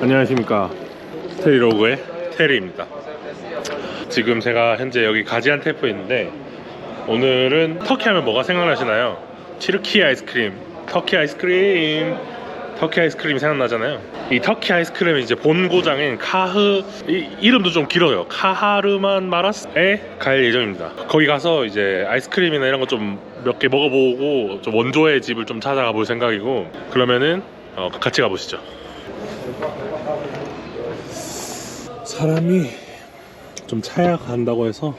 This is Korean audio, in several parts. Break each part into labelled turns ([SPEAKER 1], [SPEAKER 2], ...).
[SPEAKER 1] 안녕하십니까, 테리로그의 테리입니다. 지금 제가 현재 여기 가지안테프에 있는데, 오늘은 터키 하면 뭐가 생각나시나요? 튀르키 아이스크림, 터키 아이스크림, 터키 아이스크림이 생각나잖아요. 이 터키 아이스크림은 이제 본 고장인 카흐, 이름도 좀 길어요. 카하르만 마라스에 갈 예정입니다. 거기 가서 이제 아이스크림이나 이런 거 좀 몇 개 먹어보고 좀 원조의 집을 좀 찾아가 볼 생각이고, 그러면은 같이 가보시죠. 사람이 좀 차야 간다고 해서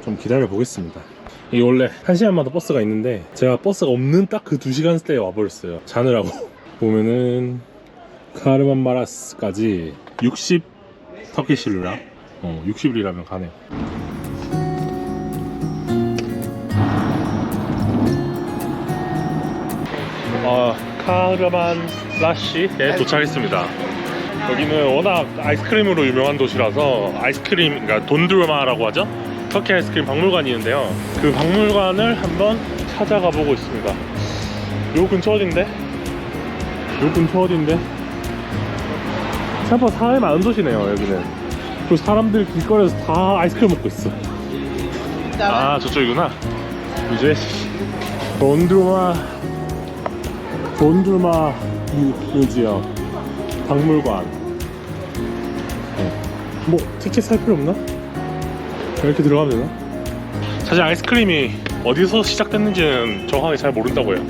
[SPEAKER 1] 좀 기다려 보겠습니다. 이게 원래 1시간마다 버스가 있는데 제가 버스가 없는 딱 그 2시간대에 와버렸어요. 자느라고. 보면은 카르만 마라스까지 60 터키시 리라, 60리라면 가네요. 카르만 라시에 도착했습니다. 여기는 워낙 아이스크림으로 유명한 도시라서 아이스크림, 그러니까 돈두르마라고 하죠? 터키 아이스크림 박물관이 있는데요. 그 박물관을 한번 찾아가 보고 있습니다. 요 근처 어딘데? 생각보다 사람이 많은 도시네요, 여기는. 그리고 사람들 길거리에서 다 아이스크림 먹고 있어. 아, 저쪽이구나. 이제 돈두르마 뮤지엄 박물관. 뭐 티켓 살 필요 없나? 이렇게 들어가면 되나? 사실 아이스크림이 어디서 시작됐는지는 정확하게 잘 모른다고 해요.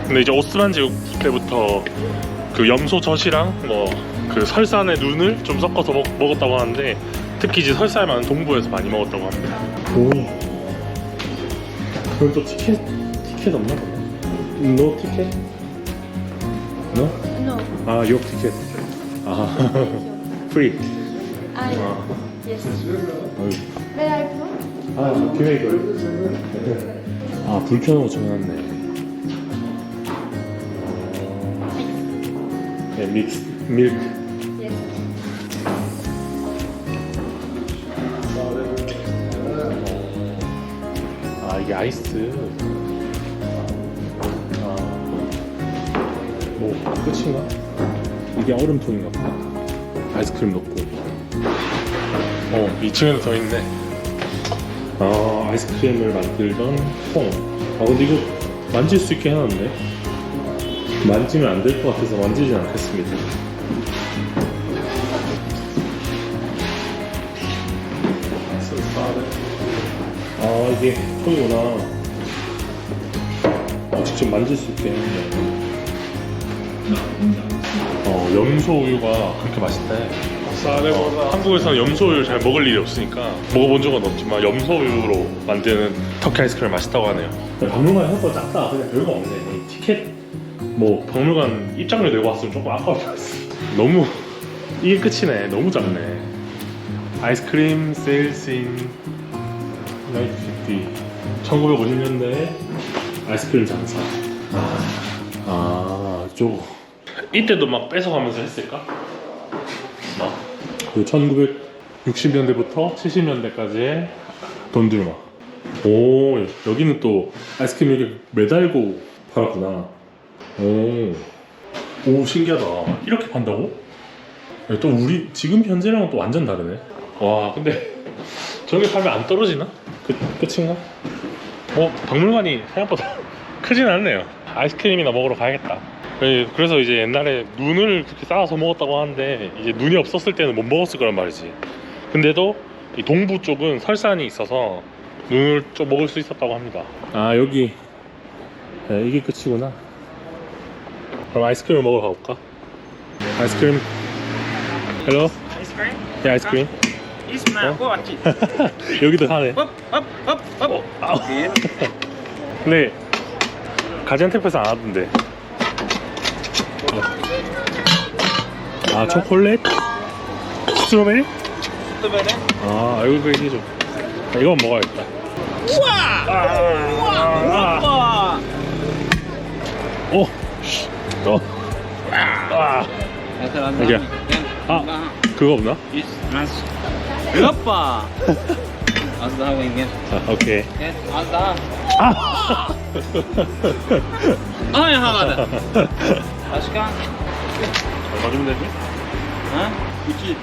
[SPEAKER 1] 근데 이제 오스만 제국 때부터 그 염소 젖이랑 그 설산의 눈을 좀 섞어서 먹었다고 하는데, 특히 이제 설사에 많은 동부에서 많이 먹었다고 합니다. 오, 그럼 또 티켓 없나 보네. No 티켓? No?
[SPEAKER 2] No.
[SPEAKER 1] 아, your 티켓. 아, free.
[SPEAKER 2] Yes.
[SPEAKER 1] 어이.
[SPEAKER 2] Where are you from?
[SPEAKER 1] 아, 기회이걸. 아, 불 켜놓은 거 정해놨네. 네, 밀크.
[SPEAKER 2] Yes.
[SPEAKER 1] 아, 이게 아이스. 뭐 끝인가? 이게 얼음통인가 보다. 아이스크림 넣고. 2층에도 더 있네. 아이스크림을 만들던 통. 근데 이거 만질 수 있게 해놨네. 만지면 안 될 것 같아서 만지진 않겠습니다. 이게 통이구나. 직접 만질 수 있게 했네. 염소우유가 그렇게 맛있대. 한국에서는 염소우유 잘 먹을 일이 없으니까 먹어본 적은 없지만 염소우유로 만드는 터키 아이스크림 맛있다고 하네요. 박물관 생각보다 작다. 그냥 별거 없네. 티켓 박물관 입장료 내고 왔으면 조금 아까울 것 같았어. 너무 이게 끝이네. 너무 작네. 아이스크림 세일스 인 1950년대 아이스크림 장사. 저거 이때도 막 뺏어가면서 했을까? 그 1960년대부터 70년대까지의 돈두르마. 오, 여기는 또 아이스크림 이렇게 매달고 팔았구나. 오, 신기하다. 이렇게 판다고? 또 우리 지금 현재랑은 또 완전 다르네. 와, 근데 저렇게 팔면 안 떨어지나? 끝인가? 박물관이 생각보다 크진 않네요. 아이스크림이나 먹으러 가야겠다. 그래서 이제 옛날에 눈을 그렇게 쌓아서 먹었다고 하는데, 이제 눈이 없었을 때는 못 먹었을 거란 말이지. 근데도 이 동부 쪽은 설산이 있어서 눈을 좀 먹을 수 있었다고 합니다. 여기 이게 끝이구나. 그럼 아이스크림을 먹으러 가볼까? 아이스크림. 헬로?
[SPEAKER 3] 아이스크림?
[SPEAKER 1] 네, 아이스크림.
[SPEAKER 3] 있으면 뽑았지.
[SPEAKER 1] 여기도 하네.
[SPEAKER 3] 업.
[SPEAKER 1] 근데 가지안테프에서 안 하던데. 초콜릿? 스트로베리? 이거 얘기해줘. 이건 먹어야겠다.
[SPEAKER 3] 우와!
[SPEAKER 1] 여기야. 그거 없나?
[SPEAKER 3] Lupa. Az daha ingin.
[SPEAKER 1] 오케이.
[SPEAKER 3] Az daha. Aynı havada. Başka?
[SPEAKER 1] 얼마 주면 되지?
[SPEAKER 3] Hah? Kucing.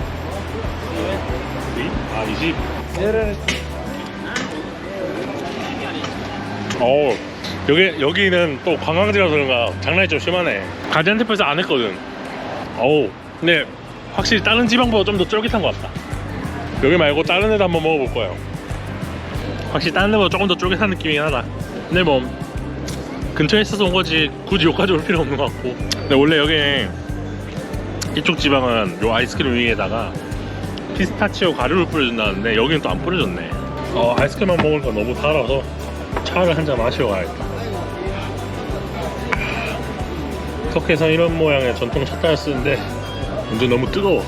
[SPEAKER 1] 아, 20. 어, 여기는 또 관광지라서 그런가 장난이 좀 심하네. 가지안테프에서 안 했거든. 어우, 근데 확실히 다른 지방보다 좀 더 쫄깃한 것 같다. 여기 말고 다른 데도 한번 먹어볼 거예요. 확실히 다른 데보다 조금 더 쫄깃한 느낌이긴 하다. 근데 뭐 근처에 있어서 온 거지 굳이 여기까지 올 필요 없는 것 같고. 근데 원래 여기 이쪽 지방은 요 아이스크림 위에다가 피스타치오 가루를 뿌려준다는데 여기는 또 안 뿌려줬네. 아이스크림만 먹으니까 너무 달아서 차를 한 잔 마시러 가야겠다. 터키에선 이런 모양의 전통 찻잔을 쓰는데 완전 너무 뜨거워.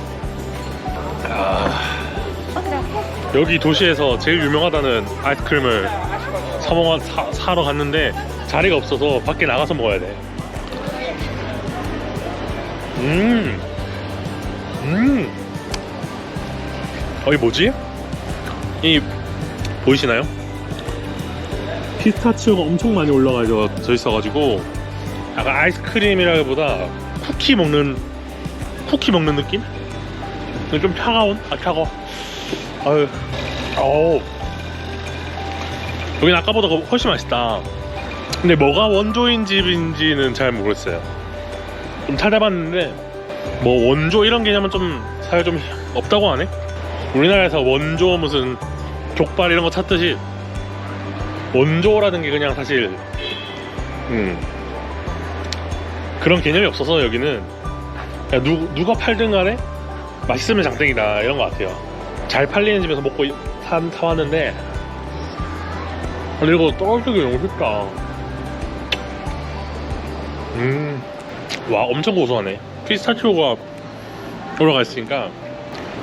[SPEAKER 1] 여기 도시에서 제일 유명하다는 아이스크림을 사러 갔는데 자리가 없어서 밖에 나가서 먹어야 돼. 이게 뭐지? 이 보이시나요? 피스타치오가 엄청 많이 올라가져 있어가지고 약간 아이스크림이라기보다 쿠키 먹는 느낌? 좀 차가운? 차가워. 아유, 여긴 아까보다 훨씬 맛있다. 근데 뭐가 원조인 집인지는 잘 모르겠어요. 좀 찾아봤는데 뭐 원조 이런 개념은 좀 사실 좀 없다고 하네. 우리나라에서 원조 무슨 족발 이런 거 찾듯이 원조라는 게 그냥 사실 그런 개념이 없어서 여기는 그냥 누가 팔든 간에 맛있으면 장땡이다 이런 것 같아요. 잘 팔리는 집에서 먹고 사왔는데 그리고 떨어지기 너무 쉽다. 와, 엄청 고소하네. 피스타치오가 올라가 있으니까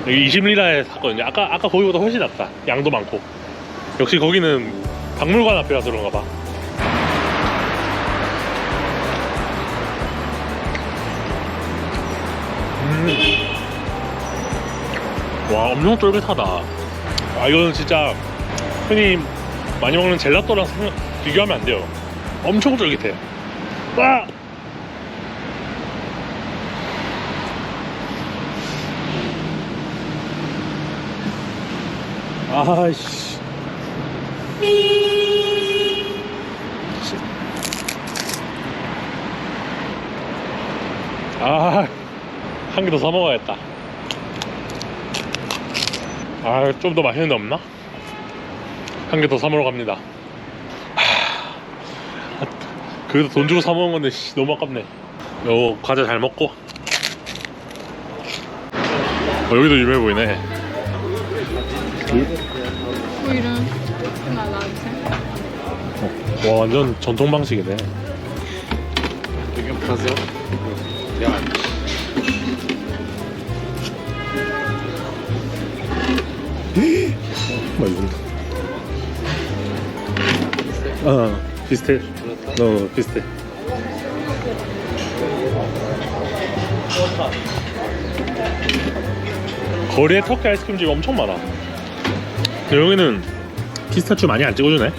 [SPEAKER 1] 여기 20리라에 샀거든요. 아까 거기보다 훨씬 낫다. 양도 많고. 역시 거기는 박물관 앞이라서 그런가 봐. 와, 엄청 쫄깃하다. 이거는 진짜 흔히 많이 먹는 젤라또랑 비교하면 안 돼요. 엄청 쫄깃해요. 와! 아이씨. 한 개 더 사 먹어야겠다. 좀 더 맛있는 데 없나? 한 개 더 사 먹으러 갑니다. 그래도 돈 주고 사 먹은 건데 너무 아깝네. 요 과자 잘 먹고. 여기도 유명해 보이네.
[SPEAKER 2] Buyurun. Vallahi güzel.
[SPEAKER 1] 와, 완전 전통 방식이네.
[SPEAKER 3] Bugün pazar. Yani.
[SPEAKER 1] 비슷해. 비슷해. 거리에 터키 아이스크림집이 엄청 많아. 근데 여기는 피스타치오 많이 안 찍어주네.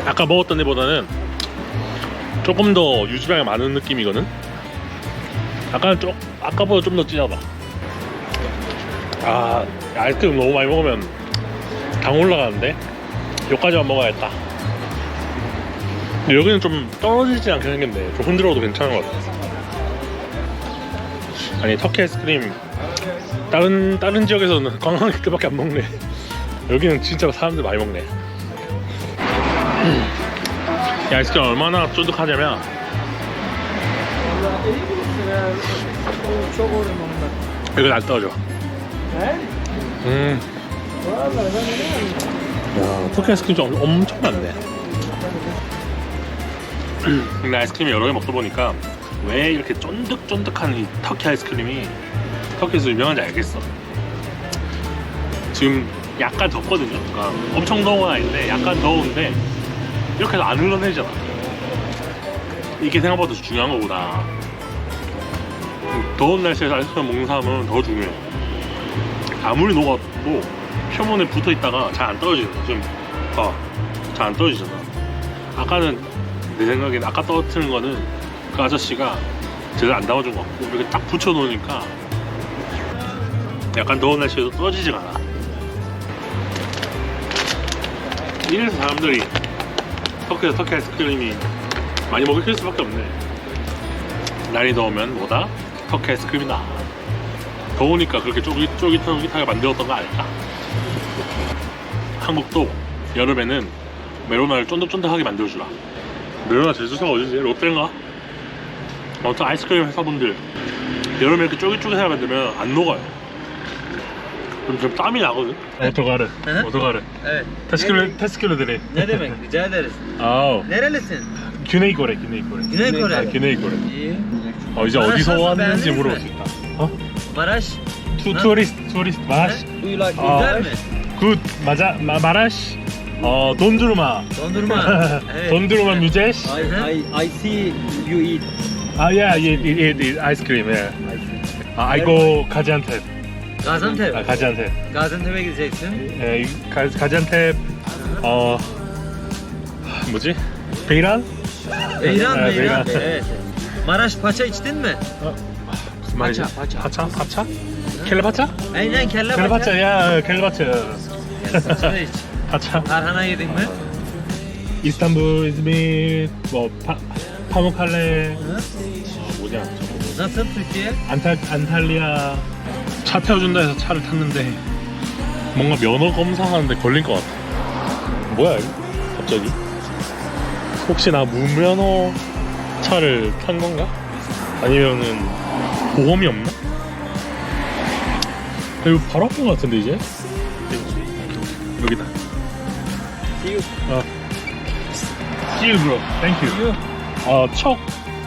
[SPEAKER 1] 아까 먹었던 데보다는 조금 더 유지량이 많은 느낌이거든. 아까보다 좀 더 진하다. 아이스크림 너무 많이 먹으면 당 올라가는데 여기까지만 먹어야겠다. 근데 여기는 좀 떨어지지 않게 생겼네. 좀 흔들어도 괜찮은 것 같아. 아니, 터키 아이스크림 다른 지역에서는 관광객들밖에 안 먹네. 여기는 진짜 사람들 많이 먹네. 이 아이스크림 얼마나 쫀득하냐면 이거 안 떨어져. 야, 터키 아이스크림 좀 엄청 많네. 근데 아이스크림이 여러 개 먹다 보니까 왜 이렇게 쫀득쫀득한 이 터키 아이스크림이 터키에서 유명한지 알겠어. 지금 약간 덥거든요. 그러니까 엄청 더운 건 아닌데 약간 더운데 이렇게 해서 안 흘러내리잖아. 이게 생각보다 중요한 거구나. 더운 날씨에서 아이스크림 먹는 사람은 더 중요해. 아무리 녹아도 표면에 붙어 있다가 잘 안 떨어지잖아. 지금 잘 안 떨어지잖아. 아까는 내 생각엔 아까 떨어뜨린 거는 그 아저씨가 제대로 안 담아준 것 같고 이렇게 딱 붙여놓으니까 약간 더운 날씨에도 떨어지지가 않아. 이래서 사람들이 터키 아이스크림이 많이 먹힐 수밖에 없네. 날이 더우면 뭐다? 터키 아이스크림이 나. 더우니까 그렇게 쫄깃하게 만들었던 거 아닐까? 한국도 여름에는 메로나를 쫀득쫀득하게 만들어주라. 메로나 제조사가 어디지? 롯데인가? 아무튼 아이스크림 회사분들 여름에 이렇게 쫄깃쫄깃하게 만들면 안 녹아요. 그럼 좀 땀이 나거든? 오토가르 오토가르
[SPEAKER 4] Evet.
[SPEAKER 1] 테스킬로 드래.
[SPEAKER 4] Ne demek? Rica ederiz.
[SPEAKER 1] 아우
[SPEAKER 4] Nerelisin?
[SPEAKER 1] Güney Kore
[SPEAKER 4] Güney Kore.
[SPEAKER 1] Güney Kore.
[SPEAKER 4] İyi.
[SPEAKER 1] 이제 어디서 왔는지 물어볼 수 있다. 어?
[SPEAKER 4] Maraş.
[SPEAKER 1] 투리스트 마라시.
[SPEAKER 4] Güzel mi?
[SPEAKER 1] 굿 맞아 마라시. 돈두르마.
[SPEAKER 4] Dondurma. Evet.
[SPEAKER 1] 돈두르마 뮤제시.
[SPEAKER 4] I see you eat.
[SPEAKER 1] 예, 아이스크림. 예. I go 가지안텝.
[SPEAKER 4] Gaziantep.
[SPEAKER 1] 가지안텝.
[SPEAKER 4] Gaziantep'e gideceksin.
[SPEAKER 1] 예, 가지안텝. 뭐지? 베이란?
[SPEAKER 4] Beyran,
[SPEAKER 1] Evet,
[SPEAKER 4] Beyran.
[SPEAKER 1] Beyran.
[SPEAKER 4] Evet. Maraş paça içtin mi?
[SPEAKER 1] 무슨 말이지? 파차? 켈레파차?
[SPEAKER 4] Aynen kelle paça.
[SPEAKER 1] 켈레파차, 야, 켈레파차.
[SPEAKER 4] Paça iç.
[SPEAKER 1] 파차.
[SPEAKER 4] Tarhana yedin mi?
[SPEAKER 1] 이스탄불, 이즈미, 파무칼레. 뭐냐?
[SPEAKER 4] Nasıl Türkiye?
[SPEAKER 1] 안탈리아. 차 태워준다 해서 차를 탔는데 뭔가 면허 검사하는데 걸린 것 같아. 뭐야 이거? 갑자기? 혹시 나 무면허 차를 탄 건가? 아니면은 보험이 없나? 이거 바로 앞인 것 같은데 이제? 여기다.
[SPEAKER 4] See you.
[SPEAKER 1] See you bro. Thank you.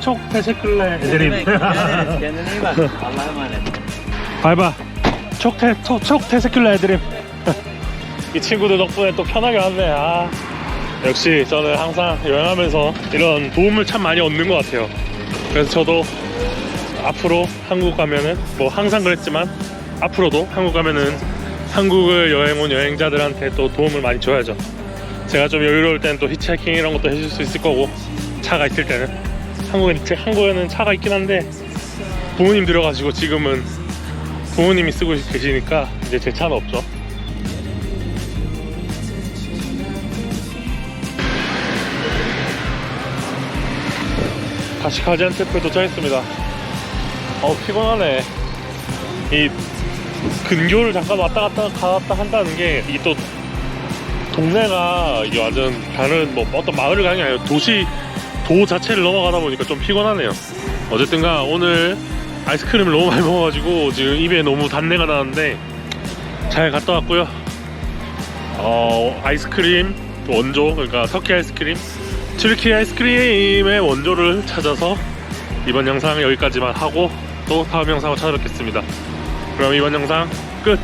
[SPEAKER 1] çok teşekkürler
[SPEAKER 4] Ne
[SPEAKER 1] ederim.
[SPEAKER 4] demek? Rica ederiz. Kendine iyi bak. Allah'a emanet.
[SPEAKER 1] 바이바. 촉 teşekkürler ederim. 이 친구들 덕분에 또 편하게 왔네. 아, 역시 저는 항상 여행하면서 이런 도움을 참 많이 얻는 것 같아요. 그래서 저도 앞으로 한국 가면은 뭐 항상 그랬지만 앞으로도 한국 가면은 한국을 여행 온 여행자들한테 또 도움을 많이 줘야죠. 제가 좀 여유로울 때는 또 히치하이킹 이런 것도 해줄 수 있을 거고, 차가 있을 때는 한국에는 차가 있긴 한데 부모님 들여가지고 지금은 부모님이 쓰고 계시니까 이제 제 차는 없죠. 다시 가지안테프에 도착했습니다. 피곤하네. 이 근교를 잠깐 왔다 갔다 한다는 게 이 또 동네가 이게 완전 다른 뭐 어떤 마을을 가는 게 아니라 도 자체를 넘어가다 보니까 좀 피곤하네요. 어쨌든가 오늘 아이스크림을 너무 많이 먹어가지고 지금 입에 너무 단내가 나는데 잘 갔다 왔고요. 아이스크림 원조, 그러니까 터키 아이스크림, 튀르키 아이스크림의 원조를 찾아서 이번 영상 여기까지만 하고 또 다음 영상으로 찾아뵙겠습니다. 그럼 이번 영상 끝!